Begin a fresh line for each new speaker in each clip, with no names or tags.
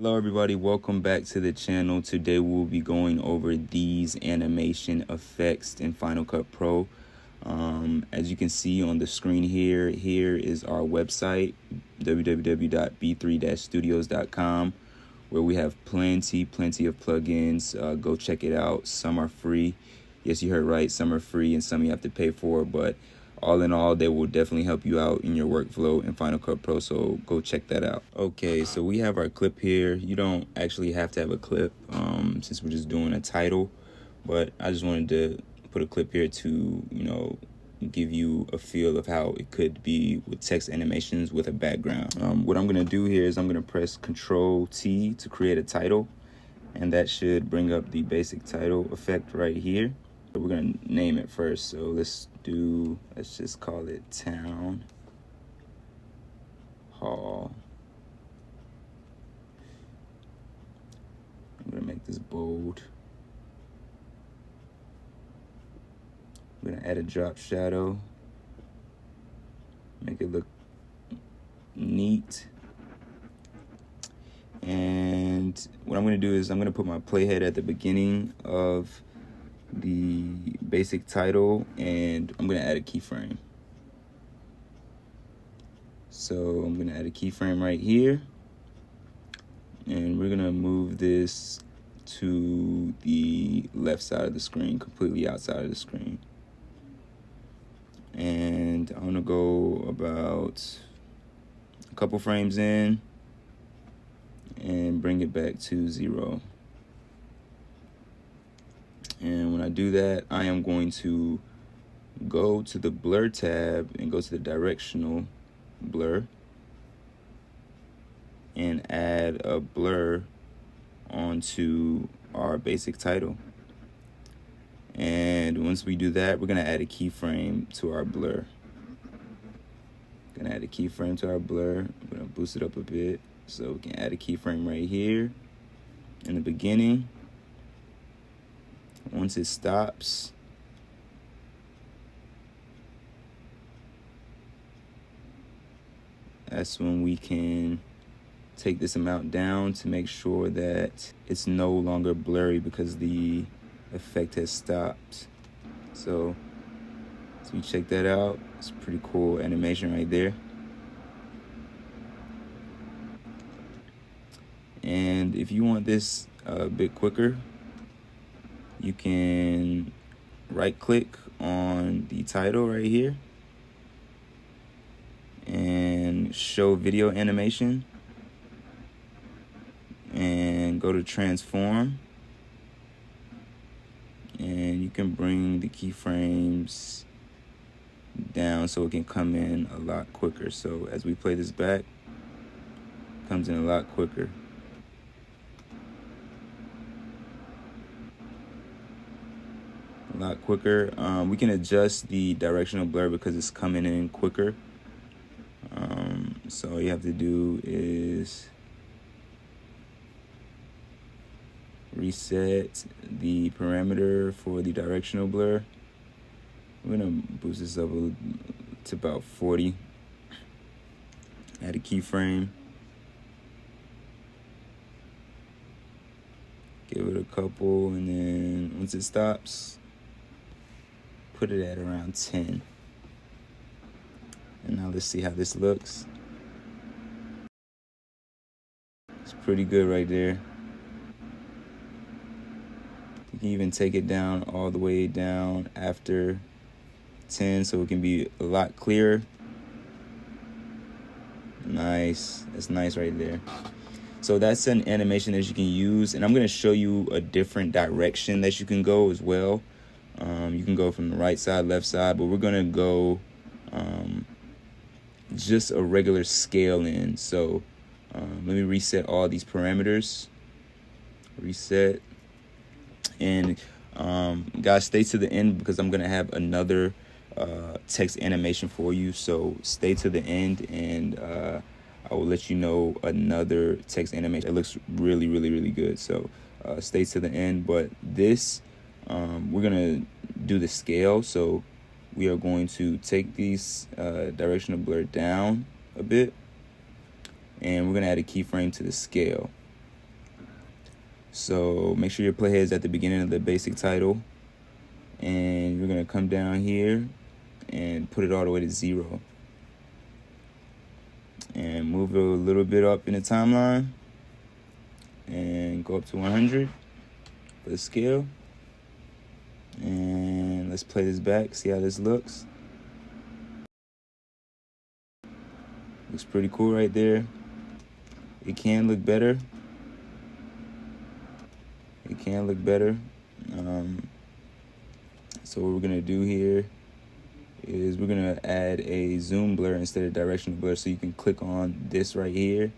Hello everybody, welcome back to the channel. Today we'll be going over these animation effects in Final Cut Pro. As you can see on the screen here is our website, www.b3-studios.com, where we have plenty of plugins. Go check it out. Some are free. Yes, you heard right, some are free and some you have to pay for, but all in all, they will definitely help you out in your workflow in Final Cut Pro, so go check that out. Okay, so we have our clip here. You don't actually have to have a clip since we're just doing a title, but I just wanted to put a clip here to, give you a feel of how it could be with text animations with a background. What I'm gonna do here is I'm gonna press Control-T to create a title, and that should bring up the basic title effect right here. We're gonna name it first, so let's just call it Town Hall. I'm gonna make this bold. I'm gonna add a drop shadow, make it look neat. And what I'm gonna do is I'm gonna put my playhead at the beginning of the basic title, and I'm gonna add a keyframe. So I'm gonna add a keyframe right here, and we're gonna move this to the left side of the screen, completely outside of the screen. And I'm gonna go about a couple frames in and bring it back to 0. And when I do that, I am going to go to the blur tab and go to the directional blur and add a blur onto our basic title. And once we do that, we're gonna add a keyframe to our blur. Gonna add a keyframe to our blur. I'm gonna boost it up a bit so we can add a keyframe right here in the beginning. Once it stops, that's when we can take this amount down to make sure that it's no longer blurry because the effect has stopped. So we check that out. It's a pretty cool animation right there. And if you want this a bit quicker, you can right click on the title right here and show video animation and go to transform, and you can bring the keyframes down so it can come in a lot quicker. So as we play this back, it comes in a lot quicker. A lot quicker. We can adjust the directional blur because it's coming in quicker. So all you have to do is reset the parameter for the directional blur. We're gonna boost this up to about 40. Add a keyframe. Give it a couple, and then once it stops, put it at around 10. And now let's see how this looks. It's pretty good right there. You can even take it down all the way down after 10 so it can be a lot clearer. Nice. That's nice right there. So that's an animation that you can use, and I'm going to show you a different direction that you can go as well. You can go from the right side, left side, but we're going to go just a regular scale in. So let me reset all these parameters. Reset. And guys, stay to the end because I'm going to have another text animation for you. So stay to the end, and I will let you know another text animation. It looks really good. So stay to the end. But this, we're going to do the scale. So we are going to take these directional blur down a bit, and we're going to add a keyframe to the scale. So make sure your playhead is at the beginning of the basic title, and you're gonna come down here and put it all the way to 0, and move it a little bit up in the timeline, and go up to 100 for the scale. And let's play this back, see how this looks. Looks pretty cool right there. It can look better. It can look better. So what we're gonna do here is we're gonna add a zoom blur instead of directional blur. So you can click on this right here,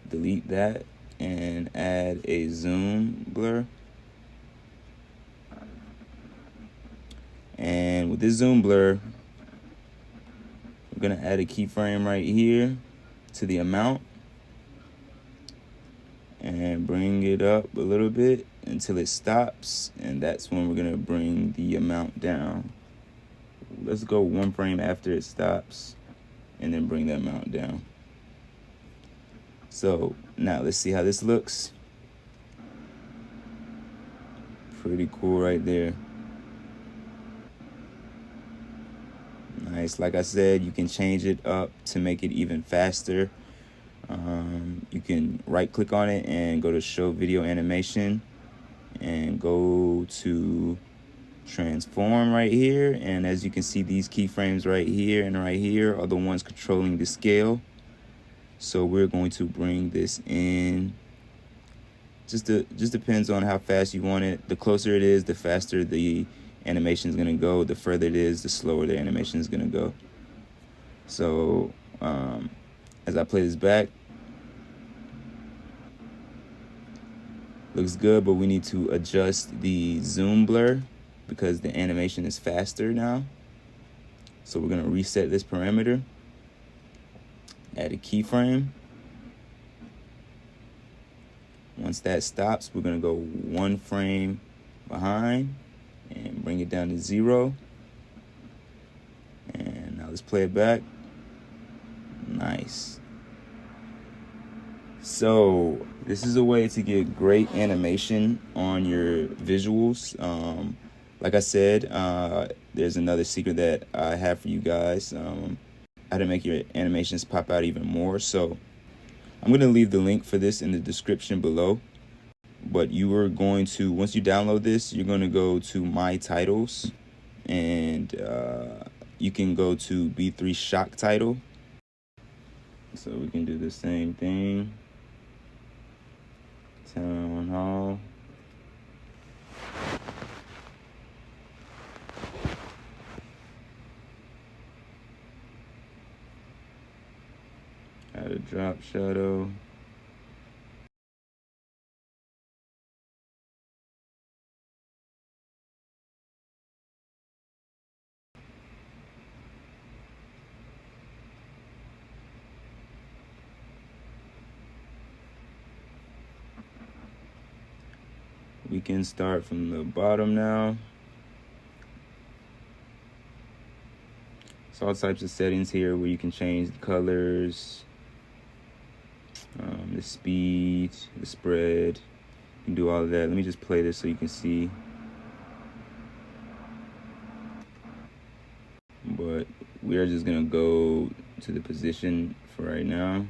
delete that, and add a zoom blur. And with this zoom blur, we're gonna add a keyframe right here to the amount and bring it up a little bit until it stops, and that's when we're gonna bring the amount down. Let's go 1 frame after it stops and then bring the amount down. So now let's see how this looks. Pretty cool right there. Nice. Like I said, you can change it up to make it even faster. You can right click on it and go to show video animation and go to transform right here. And as you can see, these keyframes right here and right here are the ones controlling the scale. So we're going to bring this in. Just depends on how fast you want it. The closer it is, the faster the animation is going to go. The further it is, the slower the animation is going to go. So as I play this back, looks good, but we need to adjust the zoom blur because the animation is faster now. So we're going to reset this parameter, add a keyframe. Once that stops, we're going to go 1 frame behind and bring it down to 0. And now let's play it back. Nice. So this is a way to get great animation on your visuals. Like I said, there's another secret that I have for you guys, how to make your animations pop out even more. So I'm going to leave the link for this in the description below. But you are going to, once you download this, you're going to go to My Titles, and you can go to B3 Shock Title. So we can do the same thing. Town Hall. Add a drop shadow. We can start from the bottom now. So all types of settings here where you can change the colors, the speed, the spread. You can do all of that. Let me just play this so you can see. But we are just gonna go to the position for right now.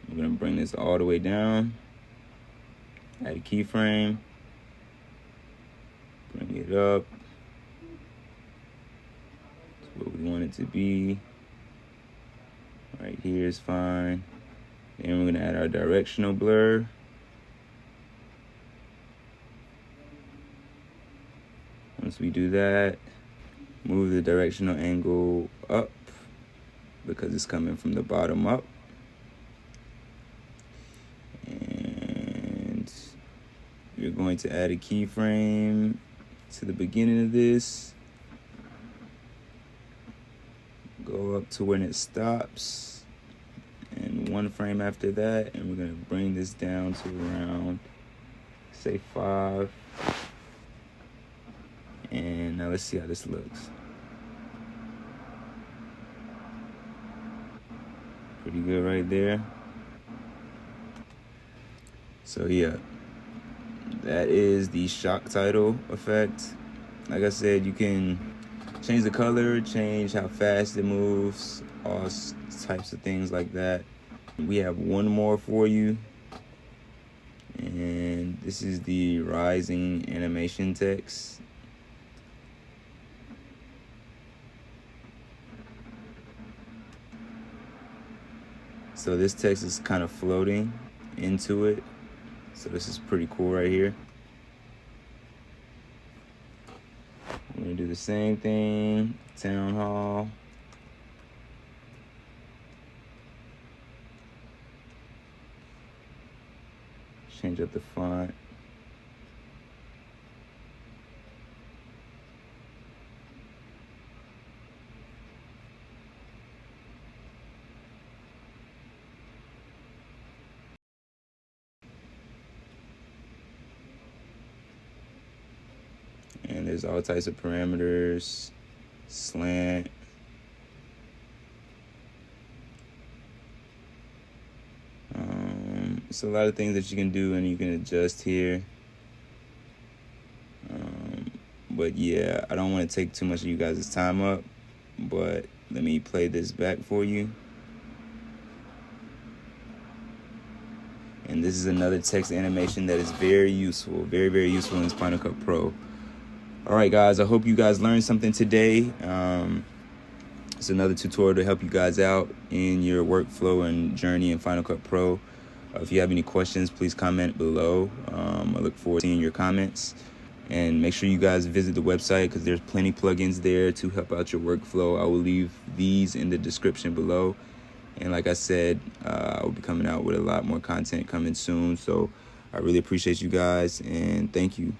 We're gonna bring this all the way down, add a keyframe, bring it up to what we want it to be. Right here is fine. Then we're gonna add our directional blur. Once we do that, move the directional angle up because it's coming from the bottom up. And you're going to add a keyframe to the beginning of this. Go up to when it stops. And 1 frame after that. And we're going to bring this down to around, say, 5. And now let's see how this looks. Pretty good right there. So yeah, that is the shock title effect. Like I said, you can change the color, change how fast it moves, all types of things like that. We have one more for you, and this is the rising animation text. So this text is kind of floating into it. So this is pretty cool right here. I'm gonna do the same thing, town hall. Change up the font. And there's all types of parameters, slant. It's a lot of things that you can do and you can adjust here. But yeah, I don't want to take too much of you guys' time up, but let me play this back for you. And this is another text animation that is very useful, very, very useful in Final Cut Pro. All right, guys, I hope you guys learned something today. It's another tutorial to help you guys out in your workflow and journey in Final Cut Pro. If you have any questions, please comment below. I look forward to seeing your comments. And make sure you guys visit the website because there's plenty plugins there to help out your workflow. I will leave these in the description below. And like I said, I will be coming out with a lot more content coming soon. So I really appreciate you guys and thank you.